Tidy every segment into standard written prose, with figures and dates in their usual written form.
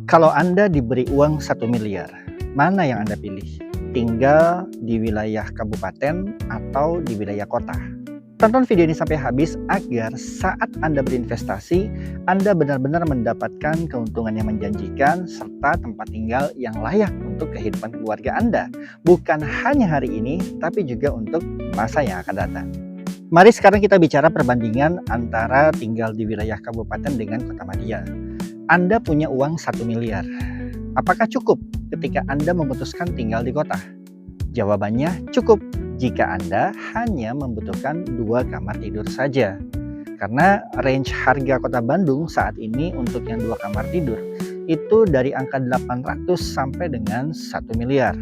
Kalau Anda diberi uang 1 miliar, mana yang Anda pilih? Tinggal di wilayah kabupaten atau di wilayah kota? Tonton video ini sampai habis agar saat Anda berinvestasi, Anda benar-benar mendapatkan keuntungan yang menjanjikan serta tempat tinggal yang layak untuk kehidupan keluarga Anda. Bukan hanya hari ini, tapi juga untuk masa yang akan datang. Mari sekarang kita bicara perbandingan antara tinggal di wilayah kabupaten dengan kota madya. Anda punya uang 1 miliar. Apakah cukup ketika Anda memutuskan tinggal di kota? Jawabannya cukup jika Anda hanya membutuhkan 2 kamar tidur saja. Karena range harga kota Bandung saat ini untuk yang 2 kamar tidur itu dari angka 800 sampai dengan 1 miliar.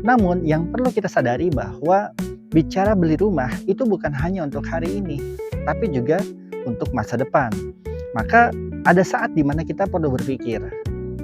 Namun yang perlu kita sadari bahwa bicara beli rumah itu bukan hanya untuk hari ini, tapi juga untuk masa depan. Maka ada saat di mana kita perlu berpikir,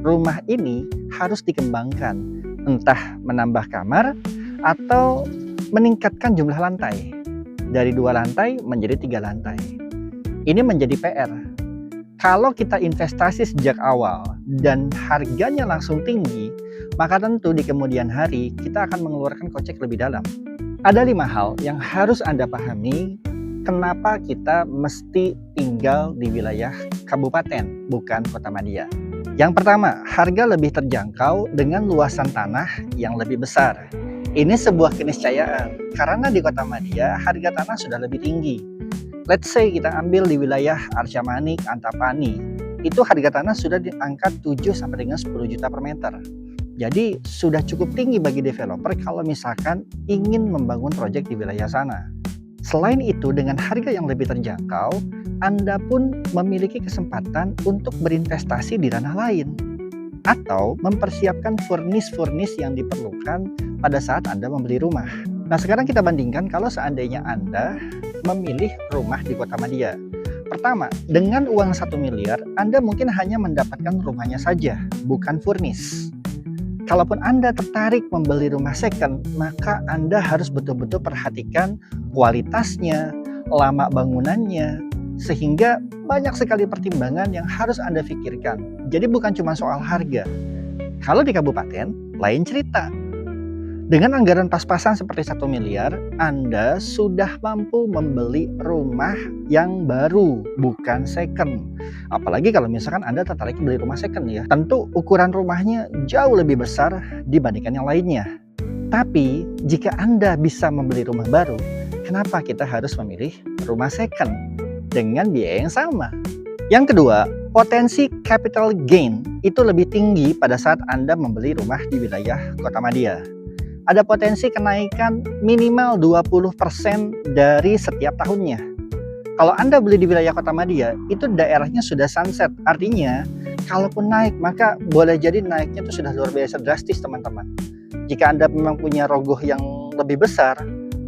rumah ini harus dikembangkan, entah menambah kamar atau meningkatkan jumlah lantai dari 2 lantai menjadi 3 lantai. Ini menjadi PR. Kalau kita investasi sejak awal dan harganya langsung tinggi, maka tentu di kemudian hari kita akan mengeluarkan kocek lebih dalam. Ada 5 hal yang harus Anda pahami kenapa kita mesti tinggal di wilayah kabupaten, bukan kota madya. Yang pertama, harga lebih terjangkau dengan luasan tanah yang lebih besar. Ini sebuah keniscayaan, karena di kota madya harga tanah sudah lebih tinggi. Let's say kita ambil di wilayah Arca Manik, Antapani, itu harga tanah sudah di angka 7 sampai dengan 10 juta per meter. Jadi sudah cukup tinggi bagi developer kalau misalkan ingin membangun proyek di wilayah sana. Selain itu, dengan harga yang lebih terjangkau, Anda pun memiliki kesempatan untuk berinvestasi di ranah lain atau mempersiapkan furnish yang diperlukan pada saat Anda membeli rumah. Nah, sekarang kita bandingkan kalau seandainya Anda memilih rumah di kota madya. Pertama, dengan uang 1 miliar, Anda mungkin hanya mendapatkan rumahnya saja, bukan furnish. Kalaupun Anda tertarik membeli rumah second, maka Anda harus betul-betul perhatikan kualitasnya, lama bangunannya, sehingga banyak sekali pertimbangan yang harus Anda pikirkan. Jadi bukan cuma soal harga. Kalau di kabupaten, lain cerita. Dengan anggaran pas-pasan seperti 1 miliar, Anda sudah mampu membeli rumah yang baru, bukan second. Apalagi kalau misalkan Anda tertarik beli rumah second ya. Tentu ukuran rumahnya jauh lebih besar dibandingkan yang lainnya. Tapi jika Anda bisa membeli rumah baru, kenapa kita harus memilih rumah second dengan biaya yang sama? Yang kedua, potensi capital gain itu lebih tinggi pada saat Anda membeli rumah di wilayah kota madya. Ada potensi kenaikan minimal 20% dari setiap tahunnya. Kalau Anda beli di wilayah kota madya, itu daerahnya sudah sunset. Artinya, kalaupun naik, maka boleh jadi naiknya itu sudah luar biasa drastis, teman-teman. Jika Anda memang punya rogoh yang lebih besar,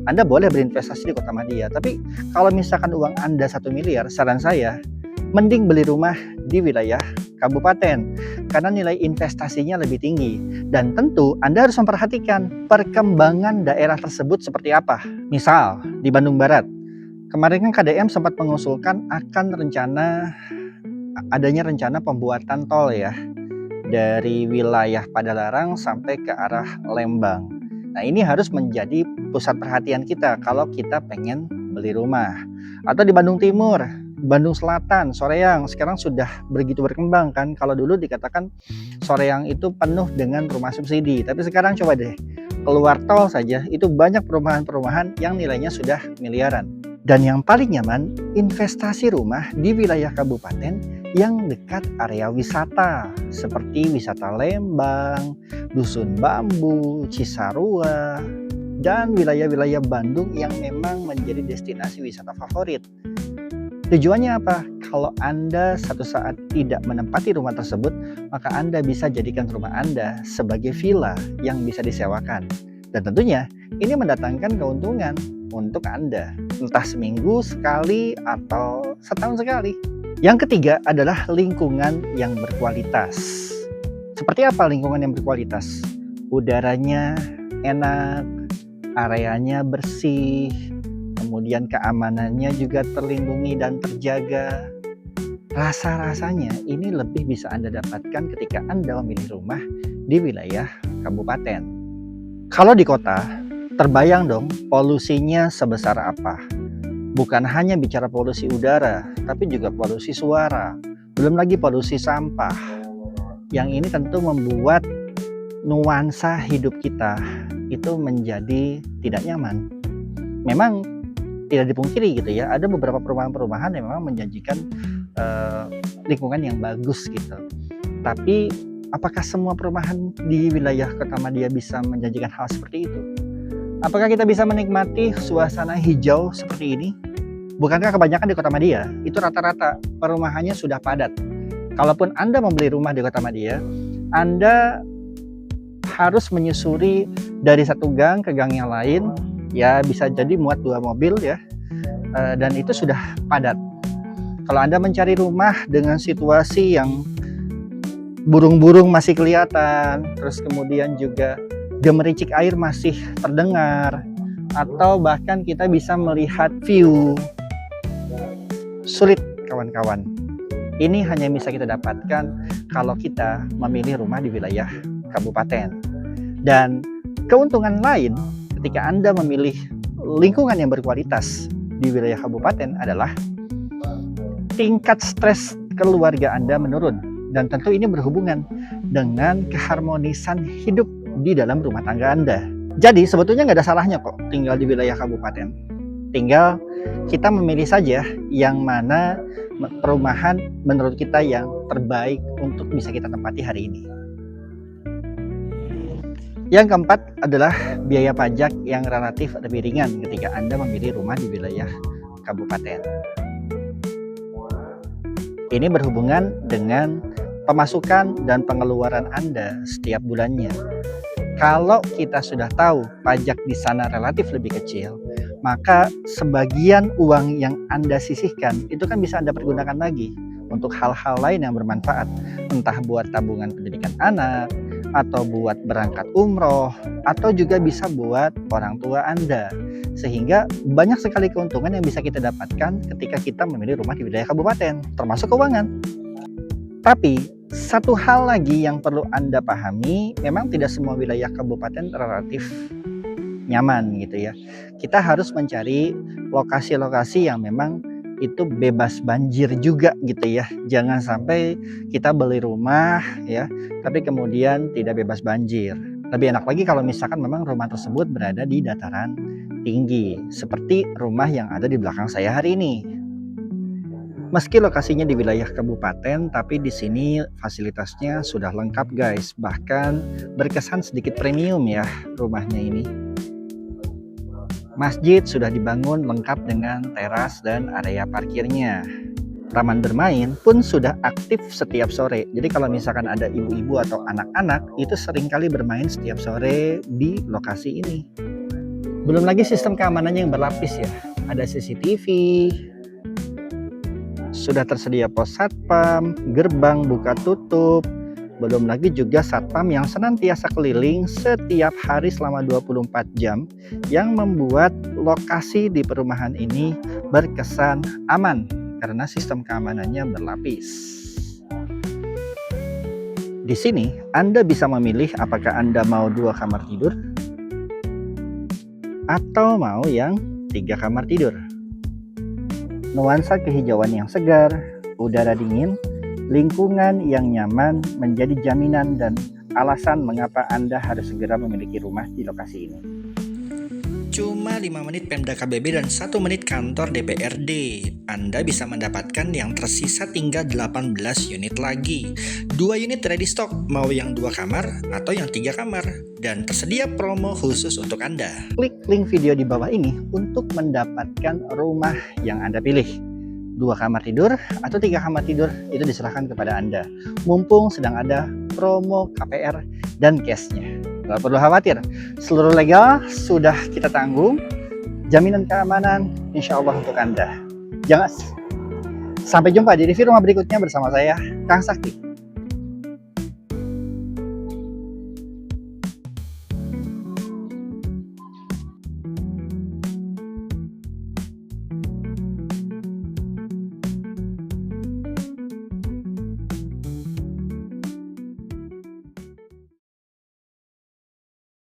Anda boleh berinvestasi di kota madya. Tapi kalau misalkan uang Anda 1 miliar, saran saya, mending beli rumah di wilayah kabupaten karena nilai investasinya lebih tinggi. Dan tentu Anda harus memperhatikan perkembangan daerah tersebut seperti apa. Misal di Bandung Barat, kemarin kan KDM sempat mengusulkan akan adanya rencana pembuatan tol ya dari wilayah Padalarang sampai ke arah Lembang. Nah, ini harus menjadi pusat perhatian kita kalau kita pengen beli rumah. Atau di Bandung Timur, Bandung Selatan, Soreang sekarang sudah begitu berkembang kan. Kalau dulu dikatakan Soreang itu penuh dengan rumah subsidi, tapi sekarang coba deh keluar tol saja itu banyak perumahan-perumahan yang nilainya sudah miliaran. Dan yang paling nyaman, investasi rumah di wilayah kabupaten yang dekat area wisata seperti wisata Lembang, Dusun Bambu, Cisarua, dan wilayah-wilayah Bandung yang memang menjadi destinasi wisata favorit. Tujuannya apa? Kalau Anda suatu saat tidak menempati rumah tersebut, maka Anda bisa jadikan rumah Anda sebagai villa yang bisa disewakan. Dan tentunya ini mendatangkan keuntungan untuk Anda, entah seminggu sekali atau setahun sekali. Yang ketiga adalah lingkungan yang berkualitas. Seperti apa lingkungan yang berkualitas? Udaranya enak, areanya bersih, kemudian keamanannya juga terlindungi dan terjaga. Rasa-rasanya ini lebih bisa Anda dapatkan ketika Anda memilih rumah di wilayah kabupaten. Kalau di kota, terbayang dong polusinya sebesar apa. Bukan hanya bicara polusi udara, tapi juga polusi suara. Belum lagi polusi sampah. Yang ini tentu membuat nuansa hidup kita itu menjadi tidak nyaman. Memang tidak dipungkiri gitu ya, ada beberapa perumahan-perumahan yang memang menjanjikan lingkungan yang bagus gitu. Tapi apakah semua perumahan di wilayah Kota Madia bisa menjanjikan hal seperti itu? Apakah kita bisa menikmati suasana hijau seperti ini? Bukankah kebanyakan di Kota Madia itu rata-rata perumahannya sudah padat? Kalaupun Anda membeli rumah di Kota Madia, Anda harus menyusuri dari satu gang ke gang yang lain, ya bisa jadi muat 2 mobil ya, dan itu sudah padat. Kalau Anda mencari rumah dengan situasi yang burung-burung masih kelihatan, terus kemudian juga gemericik air masih terdengar, atau bahkan kita bisa melihat view, sulit kawan-kawan. Ini hanya bisa kita dapatkan kalau kita memilih rumah di wilayah kabupaten. Dan keuntungan lain ketika Anda memilih lingkungan yang berkualitas di wilayah kabupaten adalah tingkat stres keluarga Anda menurun. Dan tentu ini berhubungan dengan keharmonisan hidup di dalam rumah tangga Anda. Jadi sebetulnya nggak ada salahnya kok tinggal di wilayah kabupaten. Tinggal kita memilih saja yang mana perumahan menurut kita yang terbaik untuk bisa kita tempati hari ini. Yang keempat adalah biaya pajak yang relatif lebih ringan ketika Anda memilih rumah di wilayah kabupaten. Ini berhubungan dengan pemasukan dan pengeluaran Anda setiap bulannya. Kalau kita sudah tahu pajak di sana relatif lebih kecil, maka sebagian uang yang Anda sisihkan itu kan bisa Anda pergunakan lagi untuk hal-hal lain yang bermanfaat. Entah buat tabungan pendidikan anak, atau buat berangkat umroh, atau juga bisa buat orang tua Anda. Sehingga banyak sekali keuntungan yang bisa kita dapatkan ketika kita memilih rumah di wilayah kabupaten, termasuk keuangan. Tapi satu hal lagi yang perlu Anda pahami, memang tidak semua wilayah kabupaten relatif nyaman gitu ya. Kita harus mencari lokasi-lokasi yang memang itu bebas banjir juga gitu ya. Jangan sampai kita beli rumah ya, tapi kemudian tidak bebas banjir. Lebih enak lagi kalau misalkan memang rumah tersebut berada di dataran tinggi, seperti rumah yang ada di belakang saya hari ini. Meski lokasinya di wilayah kabupaten, tapi di sini fasilitasnya sudah lengkap guys. Bahkan berkesan sedikit premium ya rumahnya ini. Masjid sudah dibangun lengkap dengan teras dan area parkirnya. Taman bermain pun sudah aktif setiap sore. Jadi kalau misalkan ada ibu-ibu atau anak-anak, itu seringkali bermain setiap sore di lokasi ini. Belum lagi sistem keamanannya yang berlapis ya. Ada CCTV, sudah tersedia pos satpam, gerbang buka tutup, belum lagi juga satpam yang senantiasa keliling setiap hari selama 24 jam yang membuat lokasi di perumahan ini berkesan aman karena sistem keamanannya berlapis. Di sini Anda bisa memilih apakah Anda mau 2 kamar tidur atau mau yang 3 kamar tidur. Nuansa kehijauan yang segar, udara dingin, lingkungan yang nyaman menjadi jaminan dan alasan mengapa Anda harus segera memiliki rumah di lokasi ini. Cuma 5 menit Pemda KBB dan 1 menit kantor DPRD. Anda bisa mendapatkan yang tersisa tinggal 18 unit lagi. 2 unit ready stock, mau yang 2 kamar atau yang 3 kamar. Dan tersedia promo khusus untuk Anda. Klik link video di bawah ini untuk mendapatkan rumah yang Anda pilih. 2 kamar tidur atau 3 kamar tidur itu diserahkan kepada Anda. Mumpung sedang ada promo KPR dan cashnya. Gak perlu khawatir, seluruh legal sudah kita tanggung. Jaminan keamanan insya Allah untuk Anda. Sampai jumpa di review rumah berikutnya bersama saya, Kang Sakti.